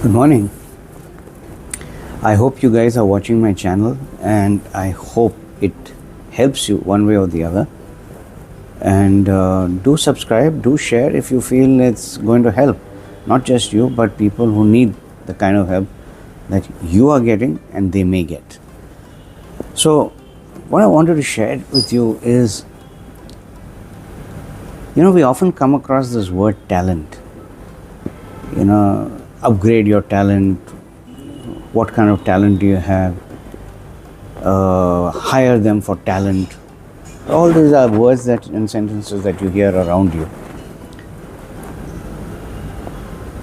Good morning. I hope you guys are watching my channel and I hope it helps you one way or the other. And do subscribe, do share if you feel it's going to help not just you but people who need the kind of help that you are getting and they may get. So what I wanted to share with you is, we often come across this word talent. Upgrade your talent. What kind of talent do you have? Hire them for talent. All these are words and sentences that you hear around you.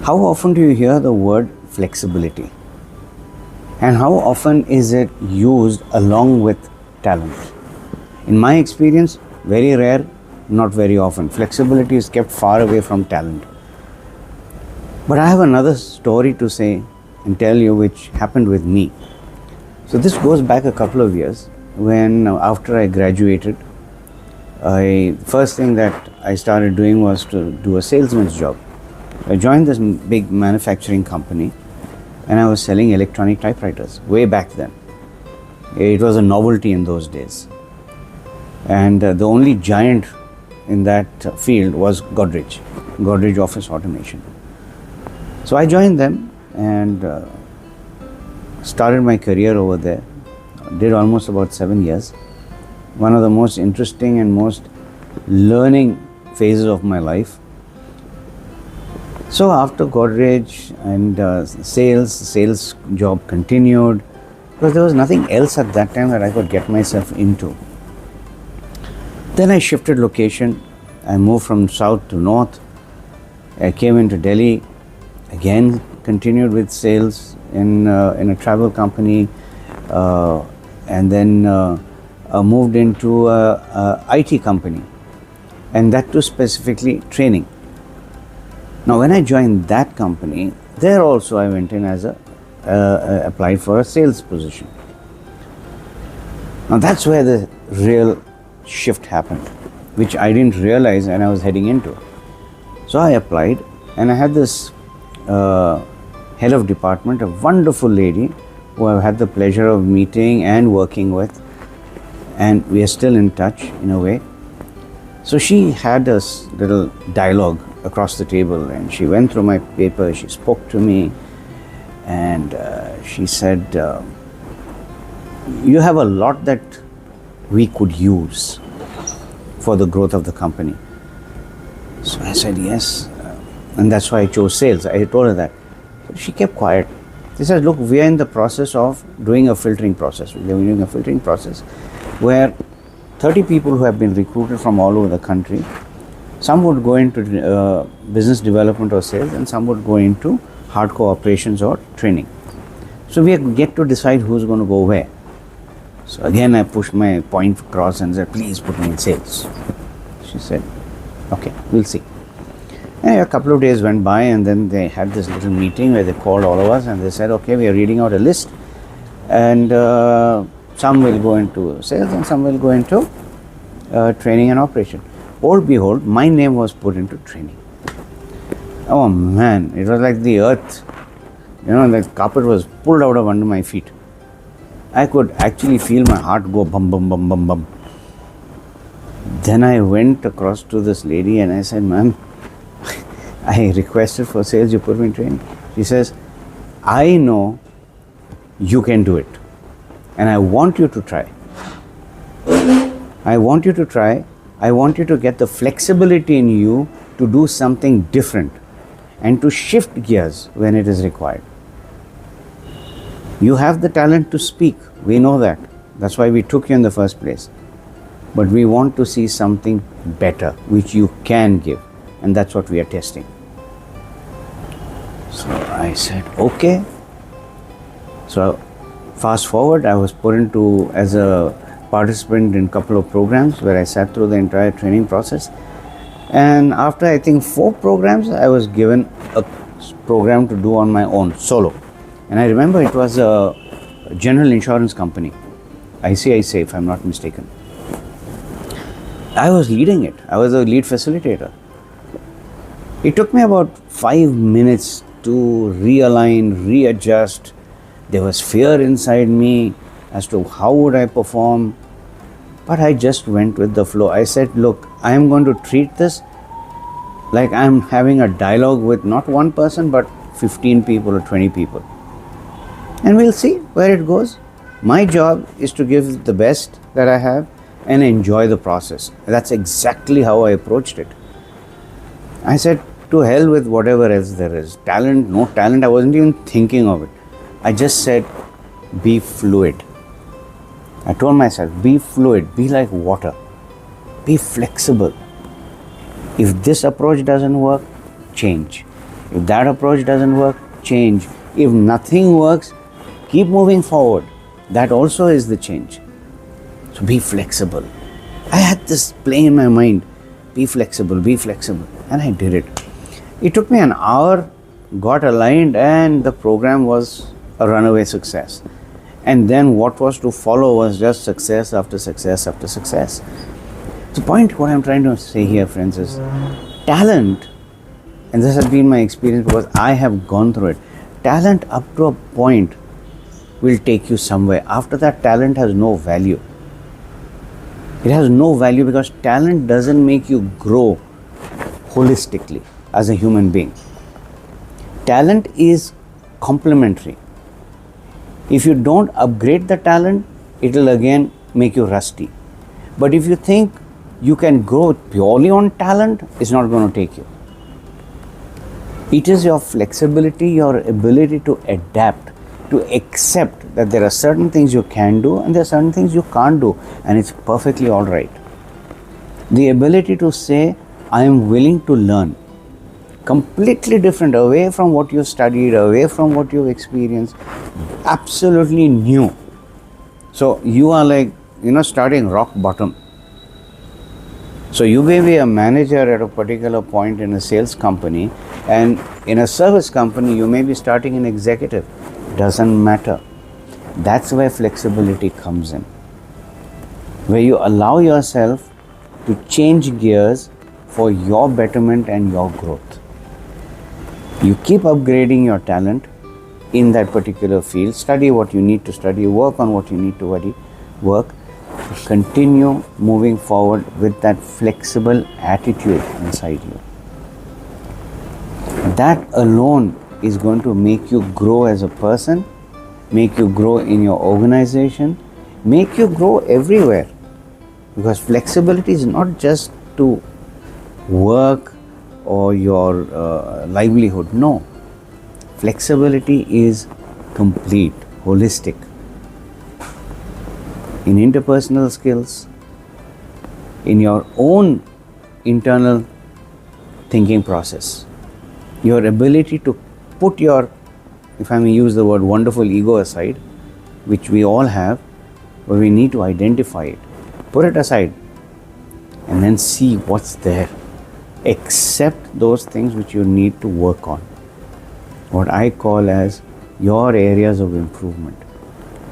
How often do you hear the word flexibility? And how often is it used along with talent? In my experience, very rare, not very often. Flexibility is kept far away from talent. But I have another story to say and tell you which happened with me. So this goes back a couple of years when after I graduated, first thing that I started doing was to do a salesman's job. I joined this big manufacturing company and I was selling electronic typewriters way back then. It was a novelty in those days. And the only giant in that field was Godrej Office Automation. So I joined them and started my career over there. Did almost about 7 years. One of the most interesting and most learning phases of my life. So after Godrej and sales job continued because there was nothing else at that time that I could get myself into. Then I shifted location. I moved from south to north. I came into Delhi. Again, continued with sales in a travel company, and then moved into a IT company, and that too specifically training. Now, when I joined that company, there also I went in as applied for a sales position. Now, that's where the real shift happened, which I didn't realize and I was heading into. So I applied, and I had this head of department, a wonderful lady who I've had the pleasure of meeting and working with, and we are still in touch in a way. So she had this little dialogue across the table and she went through my paper, she spoke to me and she said, you have a lot that we could use for the growth of the company. So I said yes. And that's why I chose sales. I told her that. But she kept quiet. She said, look, we are in the process of doing a filtering process. We are doing a filtering process where 30 people who have been recruited from all over the country, some would go into business development or sales and some would go into hardcore operations or training. So we get to decide who's going to go where. So again, I pushed my point across and said, please put me in sales. She said, okay, we'll see. And a couple of days went by and then they had this little meeting where they called all of us and they said, okay, we are reading out a list and some will go into sales and some will go into training and operation. Oh, behold, my name was put into training. Oh man, it was like the earth, the carpet was pulled out of under my feet. I could actually feel my heart go bum, bum, bum, bum, bum. Then I went across to this lady and I said, ma'am, I requested for sales, you put me in training. She says, I know you can do it and I want you to try. I want you to try. I want you to get the flexibility in you to do something different and to shift gears when it is required. You have the talent to speak. We know that. That's why we took you in the first place. But we want to see something better, which you can give. And that's what we are testing. So I said, okay. So fast forward, I was put into as a participant in a couple of programs where I sat through the entire training process. And after I think 4 programs, I was given a program to do on my own, solo. And I remember it was a general insurance company, ICICI if I'm not mistaken. I was leading it. I was a lead facilitator. It took me about 5 minutes to realign, readjust. There was fear inside me as to how would I perform. But I just went with the flow. I said, look, I am going to treat this like I'm having a dialogue with not one person, but 15 people or 20 people. And we'll see where it goes. My job is to give the best that I have and enjoy the process. That's exactly how I approached it. I said, to hell with whatever else there is. Talent, no talent, I wasn't even thinking of it. I just said, be fluid. I told myself, be fluid, be like water, be flexible. If this approach doesn't work, change. If that approach doesn't work, change. If nothing works, keep moving forward. That also is the change. So be flexible. I had this play in my mind, be flexible, and I did it. It took me an hour, got aligned, and the program was a runaway success. And then what was to follow was just success after success after success. The point, what I'm trying to say here, friends, is talent, and this has been my experience because I have gone through it. Talent up to a point will take you somewhere. After that, talent has no value. It has no value because talent doesn't make you grow holistically as a human being. Talent is complementary. If you don't upgrade the talent, it will again make you rusty. But if you think you can grow purely on talent, it's not going to take you. It is your flexibility, your ability to adapt, to accept that there are certain things you can do and there are certain things you can't do, and it's perfectly all right. The ability to say, I am willing to learn. Completely different, away from what you studied, away from what you've experienced, absolutely new. So you are like, starting rock bottom. So you may be a manager at a particular point in a sales company, and in a service company you may be starting an executive. Doesn't matter. That's where flexibility comes in, where you allow yourself to change gears for your betterment and your growth. You keep upgrading your talent in that particular field, study what you need to study, work on what you need to work, continue moving forward with that flexible attitude inside you. That alone is going to make you grow as a person, make you grow in your organization, make you grow everywhere. Because flexibility is not just to work or your livelihood. No. Flexibility is complete, holistic. In interpersonal skills, in your own internal thinking process, your ability to put your, if I may use the word, wonderful ego aside, which we all have, but we need to identify it, put it aside, and then see what's there. Accept those things which you need to work on. What I call as your areas of improvement.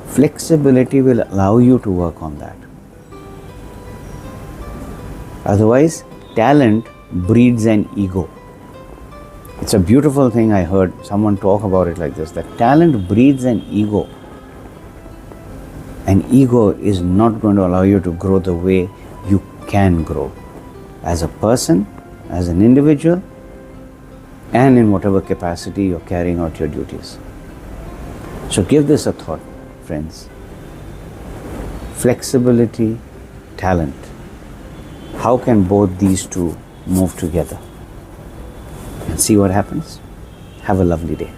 Flexibility will allow you to work on that. Otherwise, talent breeds an ego. It's a beautiful thing. I heard someone talk about it like this, that talent breeds an ego. An ego is not going to allow you to grow the way you can grow as a person, as an individual, and in whatever capacity you're carrying out your duties. So give this a thought, friends. Flexibility, talent. How can both these two move together? And see what happens. Have a lovely day.